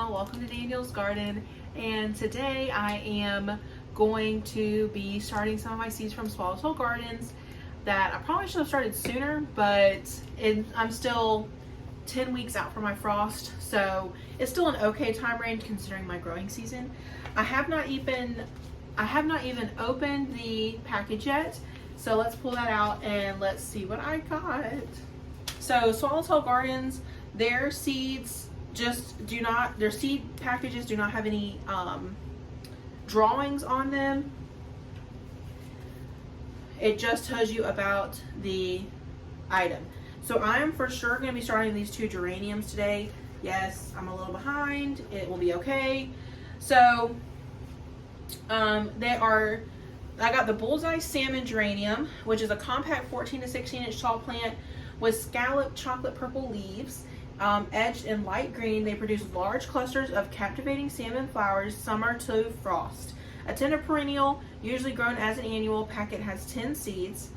Danielle. Welcome to Danielle's Garden, and today I am going to be starting some of my seeds from Swallowtail Gardens that I probably should have started sooner, but I'm still 10 weeks out from my frost, so it's still an okay time range considering my growing season. I have not even opened the package yet, so let's pull that out and let's see what I got. So Swallowtail Gardens, their seeds their seed packages do not have any drawings on them. It just tells you about the item. So I'm for sure going to be starting these two geraniums today. Yes, I'm a little behind. It will be okay. So I got the Bullseye Salmon Geranium, which is a compact 14 to 16 inch tall plant with scalloped chocolate purple leaves. Edged in light green, they produce large clusters of captivating salmon flowers summer to frost. A tender perennial, usually grown as an annual. Packet has 10 seeds.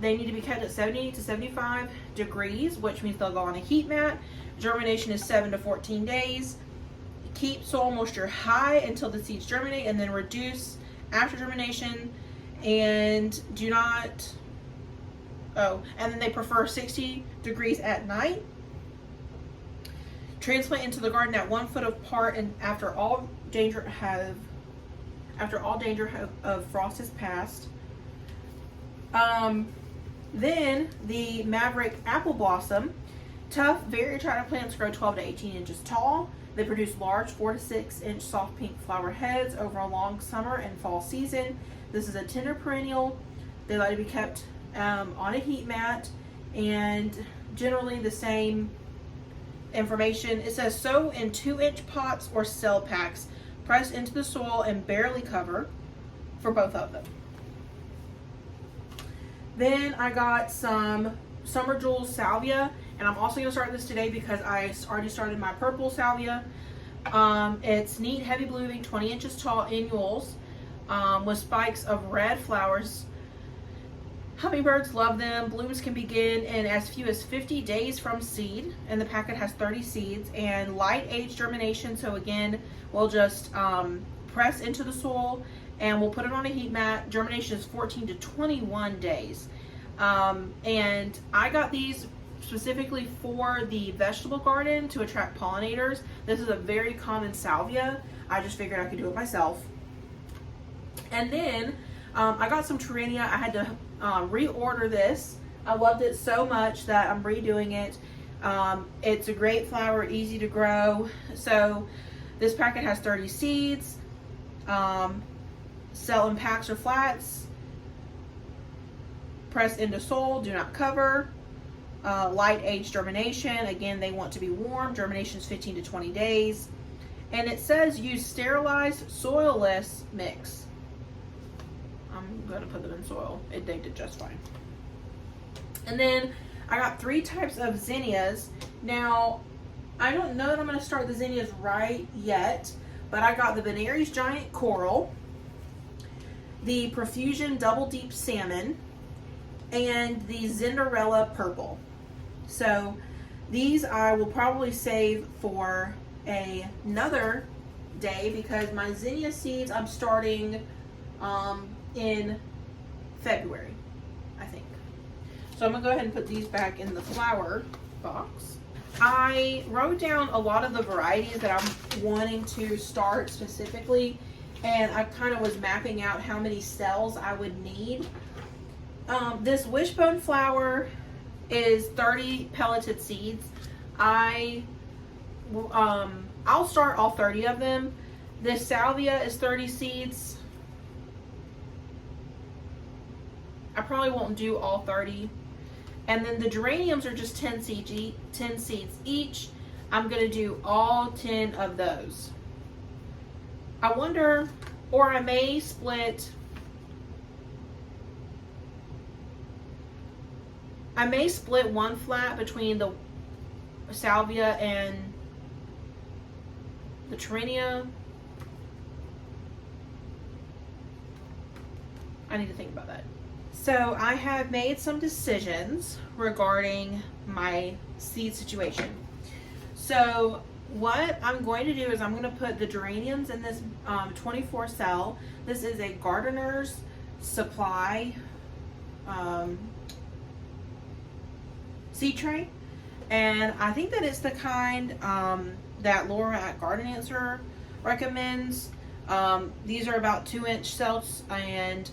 They need to be kept at 70 to 75 degrees, which means they'll go on a heat mat. Germination is 7 to 14 days. Keep soil moisture high until the seeds germinate, and then reduce after germination. And and then they prefer 60 degrees at night. Transplant into the garden at 1 foot apart, and after all danger of frost has passed. Then the Maverick Apple Blossom. Tough, very attractive plants grow 12 to 18 inches tall. They produce large 4 to 6 inch soft pink flower heads over a long summer and fall season. This is a tender perennial. They like to be kept on a heat mat, and generally the same information. It says sow in 2-inch pots or cell packs. Press into the soil and barely cover for both of them. Then I got some Summer Jewels Salvia, and I'm also going to start this today because I already started my purple salvia. It's neat, heavy blooming, 20 inches tall annuals with spikes of red flowers. Hummingbirds love them. Blooms can begin in as few as 50 days from seed, and the packet has 30 seeds and light age germination. So again, we'll just press into the soil and we'll put it on a heat mat. Germination is 14 to 21 days. And I got these specifically for the vegetable garden to attract pollinators. This is a very common salvia. I just figured I could do it myself. And then I got some Torenia. I had to reorder this. I loved it so much that I'm redoing it. It's a great flower, easy to grow. So this packet has 30 seeds. Sell in packs or flats. Press into soil, do not cover. Light age germination. Again, they want to be warm. Germination is 15 to 20 days. And it says use sterilized soilless mix. I'm going to put them in soil. They did just fine. And then I got 3 types of zinnias. Now, I don't know that I'm going to start the zinnias right yet, but I got the Benary's Giant Coral, the Profusion Double Deep Salmon, and the Zinderella Purple. So these I will probably save for another day because my zinnia seeds I'm starting in February, I think. So I'm gonna go ahead and put these back in the flower box. I wrote down a lot of the varieties that I'm wanting to start specifically, and I kind of was mapping out how many cells I would need. This wishbone flower is 30 pelleted seeds. I'll start all 30 of them. This salvia is 30 seeds. I probably won't do all 30. And then the geraniums are just 10 seeds each. I'm going to do all 10 of those. I wonder, or I may split one flat between the salvia and the Torenia. I need to think about that. So I have made some decisions regarding my seed situation. So what I'm going to do is I'm going to put the geraniums in this 24 cell. This is a gardener's supply seed tray, and I think that it's the kind that Laura at Garden Answer recommends. These are about 2-inch cells, and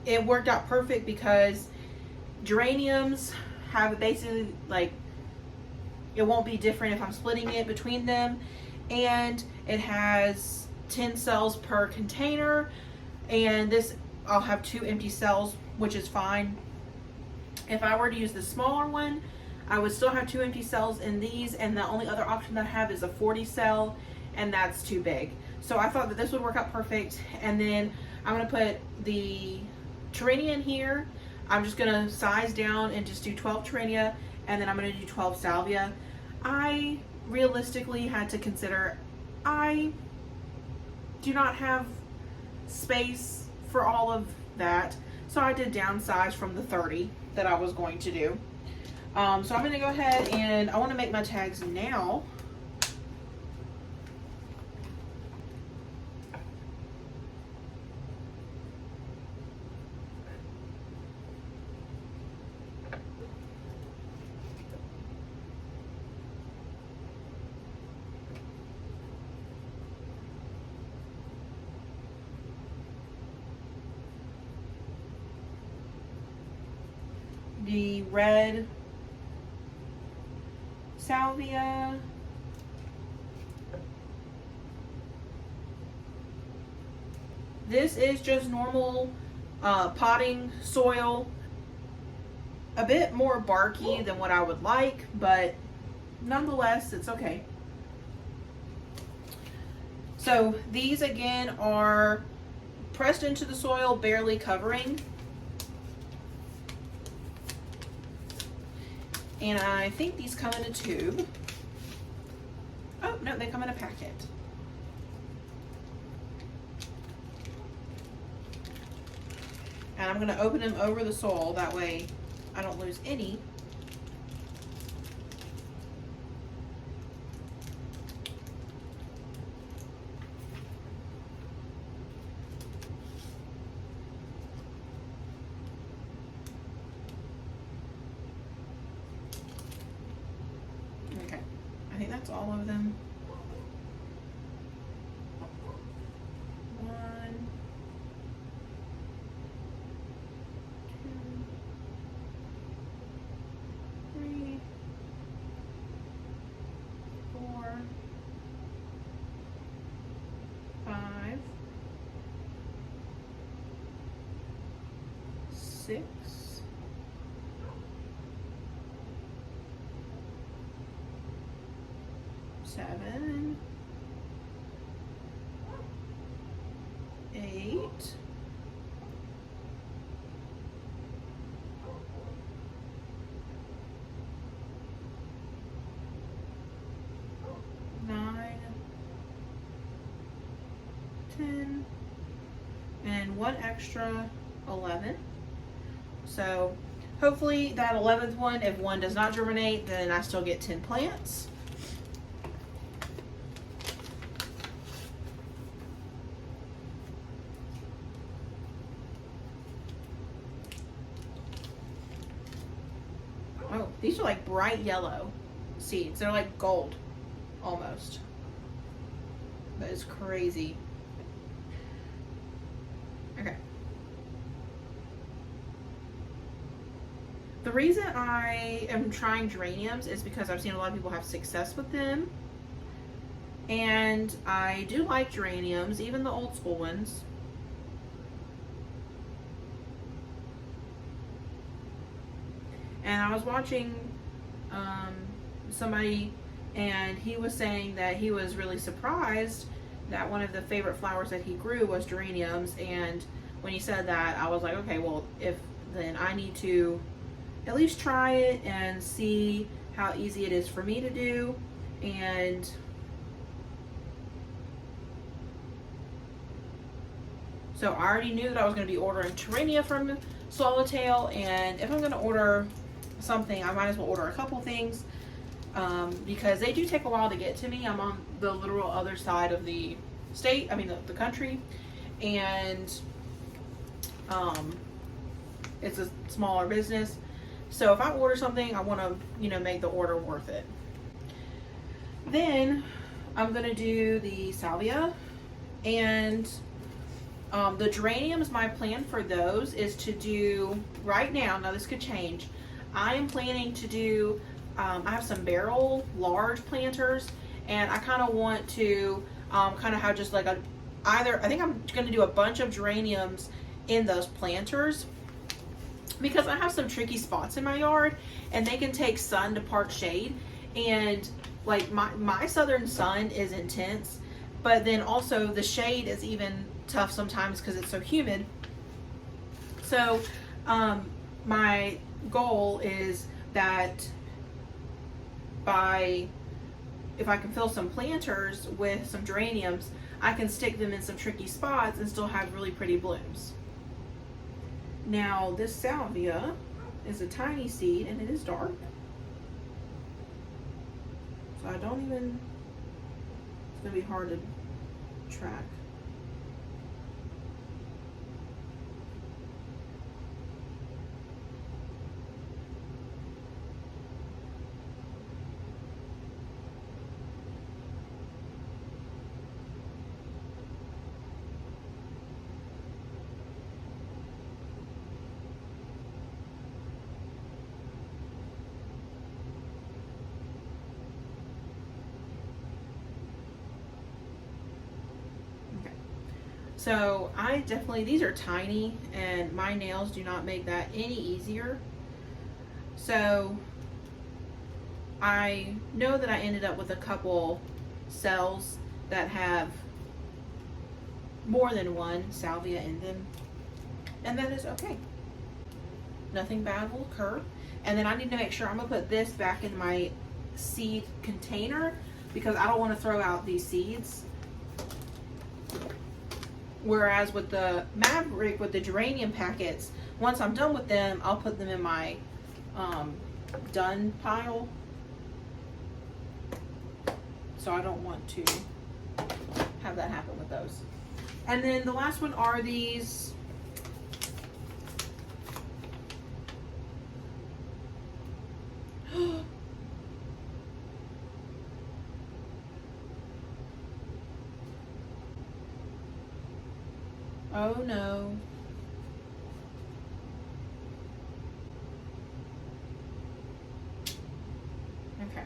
it worked out perfect because geraniums have basically like, it won't be different if I'm splitting it between them, and it has 10 cells per container, and this I'll have 2 empty cells, which is fine. If I were to use the smaller one, I would still have 2 empty cells in these, and the only other option that I have is a 40 cell, and that's too big. So I thought that this would work out perfect. And then I'm going to put the Torenia in here. I'm just going to size down and just do 12 Torenia, and then I'm going to do 12 Salvia. I realistically had to consider, I do not have space for all of that, so I did downsize from the 30 that I was going to do. So I'm going to go ahead and I want to make my tags now. The red Salvia, this is just normal potting soil, a bit more barky than what I would like, but nonetheless it's okay. So these again are pressed into the soil, barely covering. And I think these come in a tube. Oh, no, they come in a packet. And I'm gonna open them over the soil, that way I don't lose any. I think that's all of them. 1, 2, 3, 4, 5, 6, 7, 8, 9, 10, and one extra 11. So hopefully that 11th one, if one does not germinate, then I still get 10 plants. Oh, these are like bright yellow seeds. They're like gold, almost. That is crazy. Okay. The reason I am trying geraniums is because I've seen a lot of people have success with them. And I do like geraniums, even the old school ones. And I was watching somebody, and he was saying that he was really surprised that one of the favorite flowers that he grew was geraniums. And when he said that, I was like, okay, well, then I need to at least try it and see how easy it is for me to do. And so I already knew that I was going to be ordering Torenia from Swallowtail, and if I'm going to order something, I might as well order a couple things. because they do take a while to get to me. I'm on the literal other side of the state, I mean the country, and it's a smaller business. So if I order something, I want to, you know, make the order worth it. Then I'm going to do the salvia, and the geraniums, my plan for those is to do right now this could change. I am planning to do, I have some barrel large planters, and I kind of want to kind of have just like I think I'm going to do a bunch of geraniums in those planters, because I have some tricky spots in my yard and they can take sun to part shade, and like my southern sun is intense, but then also the shade is even tough sometimes because it's so humid. So my goal is that if I can fill some planters with some geraniums, I can stick them in some tricky spots and still have really pretty blooms. Now this salvia is a tiny seed and it is dark, so it's going to be hard to track. So I definitely, these are tiny and my nails do not make that any easier. So I know that I ended up with a couple cells that have more than one salvia in them, and that is okay. Nothing bad will occur. And then I need to make sure I'm gonna put this back in my seed container because I don't want to throw out these seeds. Whereas with the Maverick, with the geranium packets, once I'm done with them, I'll put them in my done pile. So I don't want to have that happen with those. And then the last one are these oh no. Okay.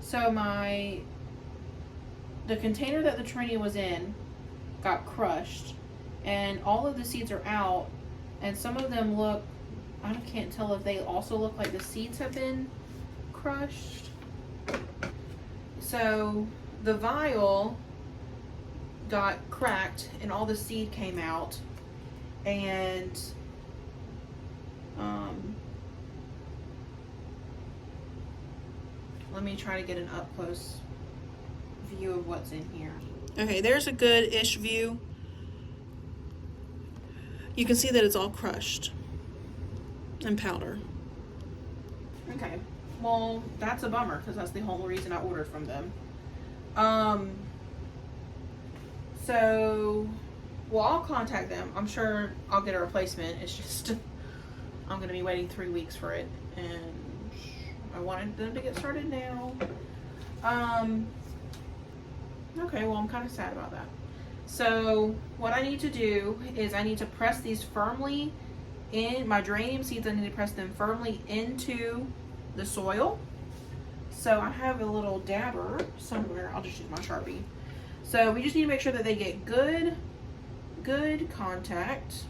So the container that the Torenia was in got crushed, and all of the seeds are out, and some of them look, I can't tell if they also look like the seeds have been crushed. So the vial got cracked and all the seed came out, and let me try to get an up close view of what's in here. Okay, there's a good-ish view. You can see that it's all crushed and powder. Okay, well, that's a bummer because that's the whole reason I ordered from them. So, well, I'll contact them. I'm sure I'll get a replacement. It's just, I'm going to be waiting 3 weeks for it, and I wanted them to get started now. Okay, well, I'm kind of sad about that. So, what I need to do is I need to press these firmly in my geranium seeds. I need to press them firmly into the soil. So, I have a little dabber somewhere. I'll just use my Sharpie. So we just need to make sure that they get good contact.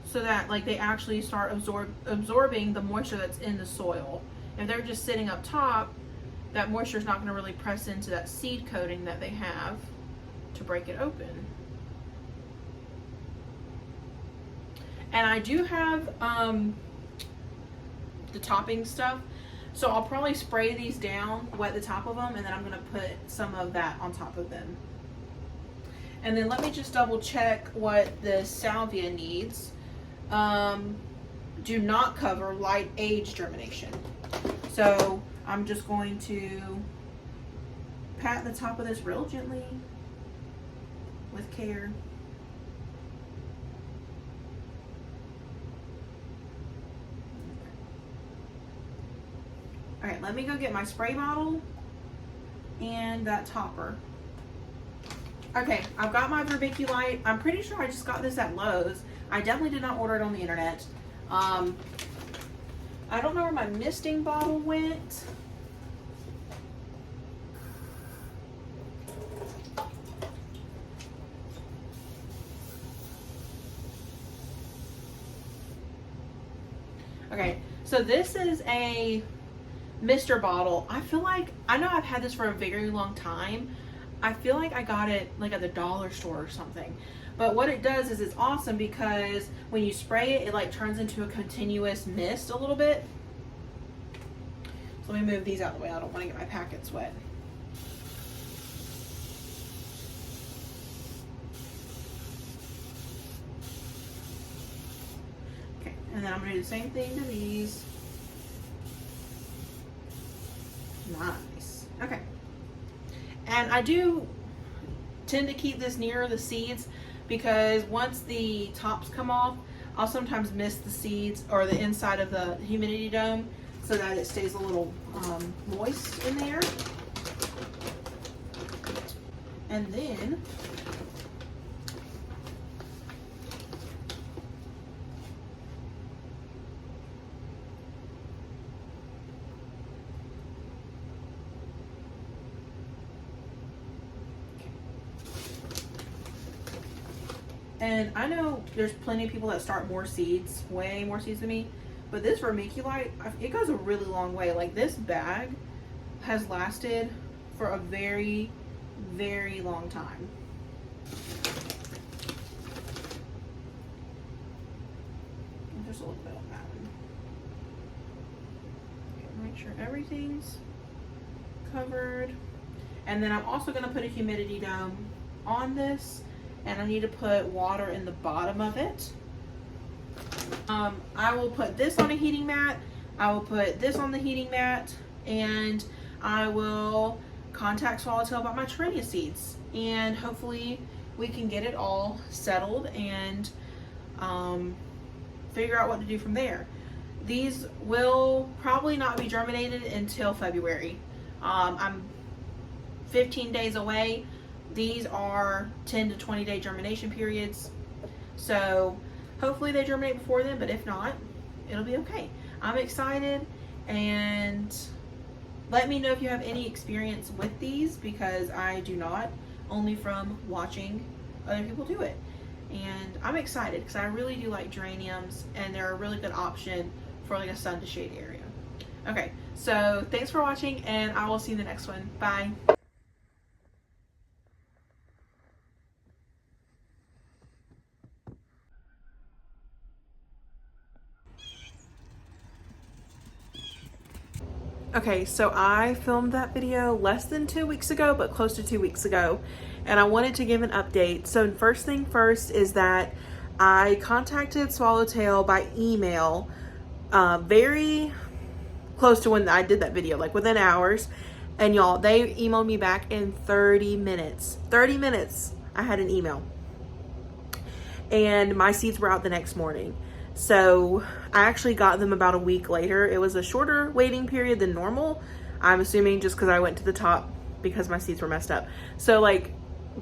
So that like they actually start absorbing the moisture that's in the soil. If they're just sitting up top, that moisture is not going to really press into that seed coating that they have to break it open. And I do have the topping stuff, so I'll probably spray these down, wet the top of them, and then I'm going to put some of that on top of them. And then let me just double check what the salvia needs. Do not cover light age germination. So I'm just going to pat the top of this real gently with care. All right, let me go get my spray bottle and that topper. Okay, I've got my vermiculite. I'm pretty sure I just got this at Lowe's. I definitely did not order it on the internet. I don't know where my misting bottle went. Okay, so this is a mister bottle. I feel like, I know I've had this for a very long time. I feel like I got it like at the dollar store or something. But what it does is it's awesome because when you spray it, it like turns into a continuous mist a little bit. So let me move these out of the way. I don't want to get my packets wet. Okay, and then I'm going to do the same thing to these. Nice. Okay. And I do tend to keep this near the seeds because once the tops come off, I'll sometimes miss the seeds or the inside of the humidity dome so that it stays a little moist in there. And then and I know there's plenty of people that start more seeds, way more seeds than me, but this vermiculite, it goes a really long way. Like this bag has lasted for a very, very long time. Just a little bit on that one. Okay, make sure everything's covered. And then I'm also going to put a humidity dome on this. And I need to put water in the bottom of it. I will put this on a heating mat. I will put this on the heating mat, and I will contact Swallowtail about my Torenia seeds. And hopefully we can get it all settled and figure out what to do from there. These will probably not be germinated until February. I'm 15 days away. These are 10 to 20 day germination periods. So hopefully they germinate before then, but if not, it'll be okay. I'm excited, and let me know if you have any experience with these because I do not, only from watching other people do it. And I'm excited because I really do like geraniums and they're a really good option for like a sun to shade area. Okay, so thanks for watching and I will see you in the next one. Bye. Okay, so I filmed that video less than 2 weeks ago, but close to 2 weeks ago, and I wanted to give an update. So first thing first is that I contacted Swallowtail by email very close to when I did that video, like within hours. And y'all, they emailed me back in 30 minutes. 30 minutes I had an email. And my seeds were out the next morning. So I actually got them about a week later. It was a shorter waiting period than normal. I'm assuming just because I went to the top because my seeds were messed up. So like,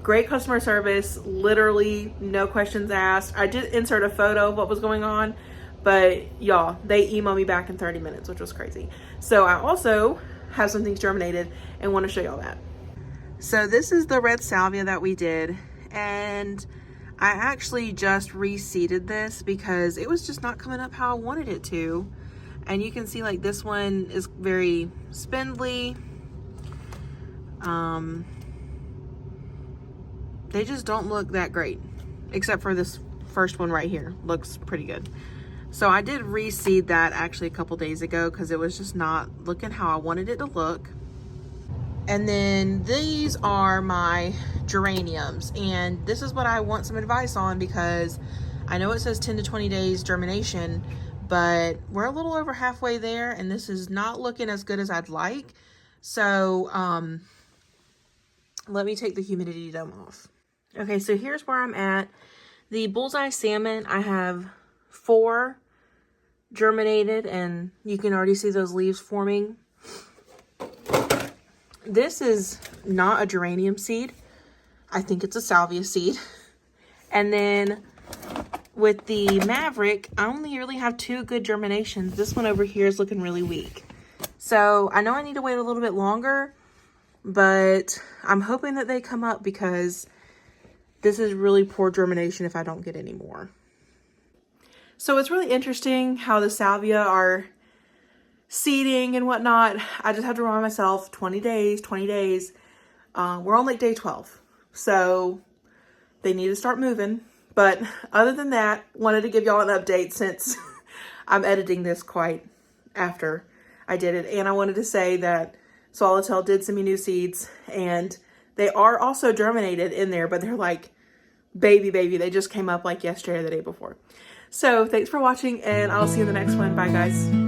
great customer service, literally no questions asked. I did insert a photo of what was going on, but y'all, they emailed me back in 30 minutes, which was crazy. So I also have some things germinated and want to show y'all that. So this is the red salvia that we did, and I actually just reseeded this because it was just not coming up how I wanted it to. And you can see like this one is very spindly. They just don't look that great, except for this first one right here. Looks pretty good. So I did reseed that actually a couple days ago because it was just not looking how I wanted it to look. And then these are my geraniums, and this is what I want some advice on, because I know it says 10 to 20 days germination, but we're a little over halfway there, and this is not looking as good as I'd like. So let me take the humidity dome off. Okay, so here's where I'm at. The bullseye salmon, I have 4 germinated, and you can already see those leaves forming. This is not a geranium seed. I think it's a salvia seed. And then with the Maverick, I only really have 2 good germinations. This one over here is looking really weak. So I know I need to wait a little bit longer, but I'm hoping that they come up, because this is really poor germination if I don't get any more. So it's really interesting how the salvia are seeding and whatnot. I just have to remind myself, 20 days, 20 days. We're on like day 12. So they need to start moving. But other than that, wanted to give y'all an update since I'm editing this quite after I did it. And I wanted to say that Swallowtail did send me new seeds, and they are also germinated in there, but they're like baby. They just came up like yesterday or the day before. So thanks for watching, and I'll see you in the next one. Bye, guys.